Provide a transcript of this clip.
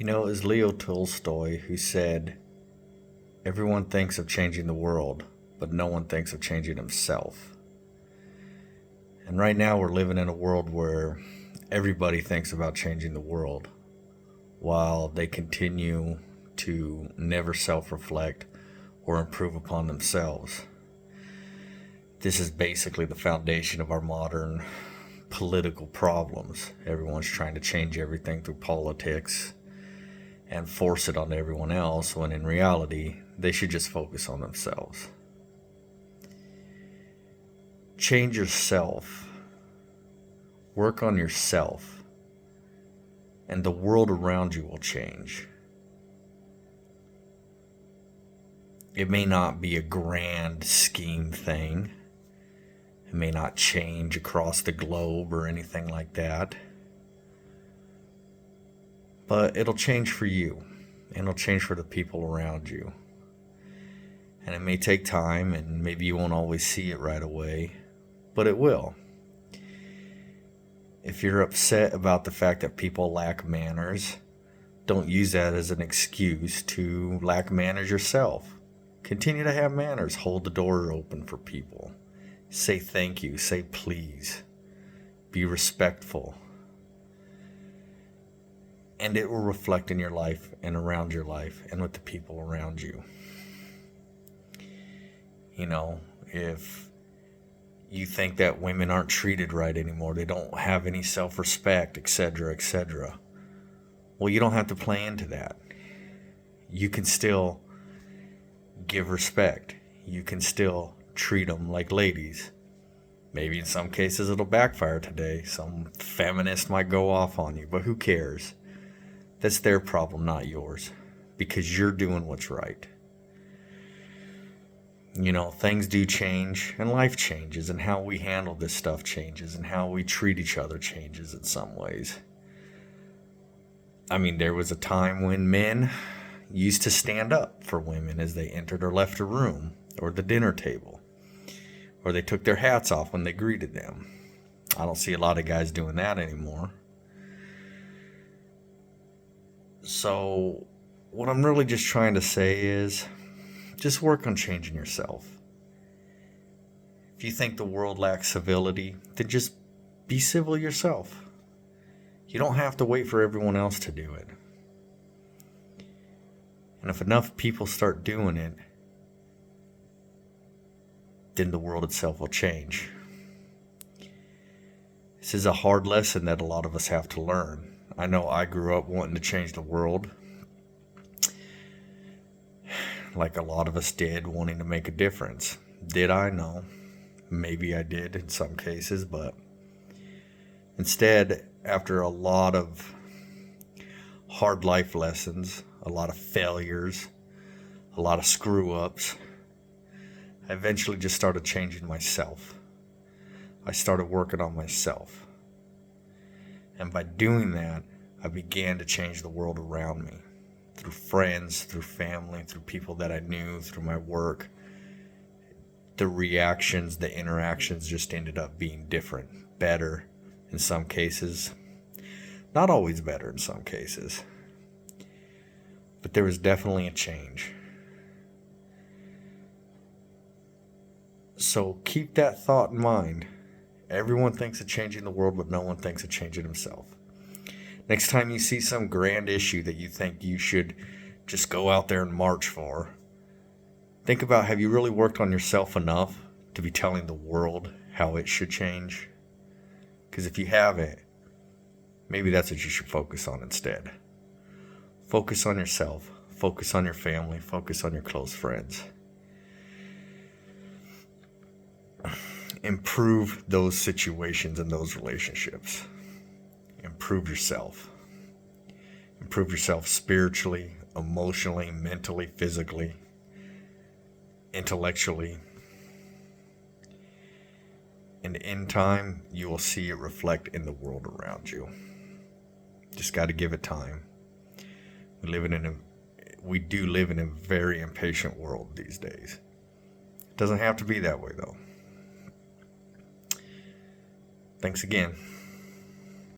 It was Leo Tolstoy who said, everyone thinks of changing the world, but no one thinks of changing himself. And right now we're living in a world where everybody thinks about changing the world while they continue to never self reflect or improve upon themselves. This is basically the foundation of our modern political problems. Everyone's trying to change everything through politics and force it on everyone else, when in reality, they should just focus on themselves. Change yourself, work on yourself, and the world around you will change. It may not be a grand scheme thing. It may not change across the globe or anything like that. But it'll change for you, and it'll change for the people around you. And it may take time, and maybe you won't always see it right away, but it will. If you're upset about the fact that people lack manners, don't use that as an excuse to lack manners yourself. Continue to have manners. Hold the door open for people. Say thank you. Say please. Be respectful. And it will reflect in your life and around your life and with the people around you. If you think that women aren't treated right anymore, they don't have any self-respect, etc., etc., well, you don't have to play into that. You can still give respect. You can still treat them like ladies. Maybe in some cases it'll backfire today. Some feminist might go off on you, but who cares? That's their problem, not yours, because you're doing what's right. Things do change, and life changes, and how we handle this stuff changes, and how we treat each other changes in some ways. There was a time when men used to stand up for women as they entered or left a room or the dinner table, or they took their hats off when they greeted them. I don't see a lot of guys doing that anymore. So, what I'm really just trying to say is, just work on changing yourself. If you think the world lacks civility, then just be civil yourself. You don't have to wait for everyone else to do it. And if enough people start doing it, then the world itself will change. This is a hard lesson that a lot of us have to learn. I know I grew up wanting to change the world, like a lot of us did, wanting to make a difference. Did I? No. Maybe I did in some cases, but instead, after a lot of hard life lessons, a lot of failures, a lot of screw-ups, I eventually just started changing myself. I started working on myself. And by doing that, I began to change the world around me. Through friends, through family, through people that I knew, through my work. The reactions, the interactions just ended up being different. Better in some cases. Not always better in some cases. But there was definitely a change. So keep that thought in mind. Everyone thinks of changing the world, but no one thinks of changing himself. Next time you see some grand issue that you think you should just go out there and march for, think about, have you really worked on yourself enough to be telling the world how it should change? Because if you haven't, maybe that's what you should focus on instead. Focus on yourself. Focus on your family. Focus on your close friends. Improve those situations and those relationships. Improve yourself. Improve yourself spiritually, emotionally, mentally, physically, intellectually. And in time, you will see it reflect in the world around you. Just got to give it time. We do live in a very impatient world these days. It doesn't have to be that way, though. Thanks again.